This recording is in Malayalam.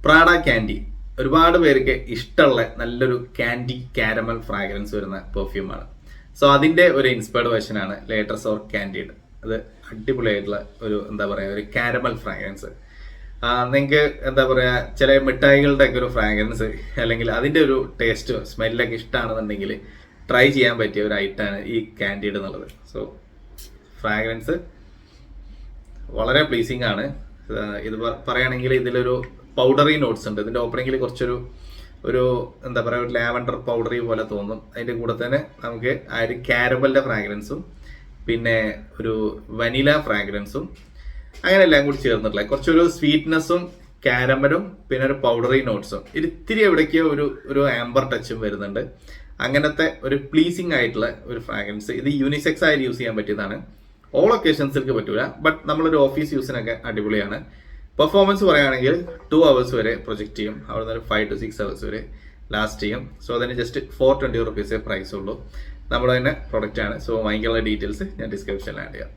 പ്രാഡ ക്യാൻഡി ഒരുപാട് പേർക്ക് ഇഷ്ടമുള്ള നല്ലൊരു ക്യാൻഡി കാരമൽ ഫ്രാഗ്രൻസ് വരുന്ന പെർഫ്യൂമാണ്. സോ അതിന്റെ ഒരു ഇൻസ്പയർഡ് വേർഷനാണ് ലേറ്റർ ഓർ ക്യാൻഡിഡ്. അത് അടിപൊളിയായിട്ടുള്ള ഒരു എന്താ പറയുക ഒരു കാരമൽ ഫ്രാഗ്രൻസ്. നിങ്ങൾക്ക് എന്താ പറയുക ചില മിഠായികളുടെ ഒക്കെ ഒരു ഫ്രാഗ്രൻസ് അല്ലെങ്കിൽ അതിന്റെ ഒരു ടേസ്റ്റ് സ്മെല്ലൊക്കെ ഇഷ്ടമാണെന്നുണ്ടെങ്കിൽ ട്രൈ ചെയ്യാൻ പറ്റിയ ഒരു ഐറ്റമാണ് ഈ ക്യാൻഡിഡ് എന്നുള്ളത്. സോ ഫ്രാഗ്രൻസ് വളരെ പ്ലീസിങ് ആണ്. ഇത് പറയുകയാണെങ്കിൽ ഇതിലൊരു പൗഡറി നോട്ട്സ് ഉണ്ട്. ഇതിന്റെ ഓപ്പണിങ്ങിൽ കുറച്ചൊരു എന്താ പറയുക ഒരു ലാവൻഡർ പൗഡറി പോലെ തോന്നും. അതിന്റെ കൂടെ തന്നെ നമുക്ക് ആ ഒരു കാരമലിന്റെ ഫ്രാഗ്രൻസും പിന്നെ ഒരു വനില ഫ്രാഗ്രൻസും അങ്ങനെ എല്ലാം കൂടി ചേർന്നിട്ടുള്ള കുറച്ചൊരു സ്വീറ്റ്നെസ്സും കാരമലും പിന്നെ ഒരു പൗഡറി നോട്ട്സും ഇത്തിരി എവിടേക്കോ ഒരു ആംബർ ടച്ചും വരുന്നുണ്ട്. അങ്ങനത്തെ ഒരു പ്ലീസിങ് ആയിട്ടുള്ള ഒരു ഫ്രാഗ്രൻസ്. ഇത് യൂണിസെക്സ് ആയിട്ട് യൂസ് ചെയ്യാൻ പറ്റിയതാണ്. ഓൾ ഒക്കേഷൻസിലേക്ക് പറ്റൂല, ബട്ട് നമ്മളൊരു ഓഫീസ് യൂസിനൊക്കെ അടിപൊളിയാണ്. പെർഫോമൻസ് പറയുകയാണെങ്കിൽ 2 hours വരെ പ്രൊജക്റ്റ് ചെയ്യും. അവിടെ നിന്ന് 5 to 6 hours വരെ ലാസ്റ്റ് ചെയ്യും. സോ അതിന് ജസ്റ്റ് 420 rupees പ്രൈസ് ഉള്ളൂ. നമ്മുടെ തന്നെ പ്രൊഡക്റ്റ് ആണ്. സോ വാങ്ങിക്കാനുള്ള ഡീറ്റെയിൽസ് ഞാൻ ഡിസ്ക്രിപ്ഷനിൽ ആഡ് ചെയ്യാം.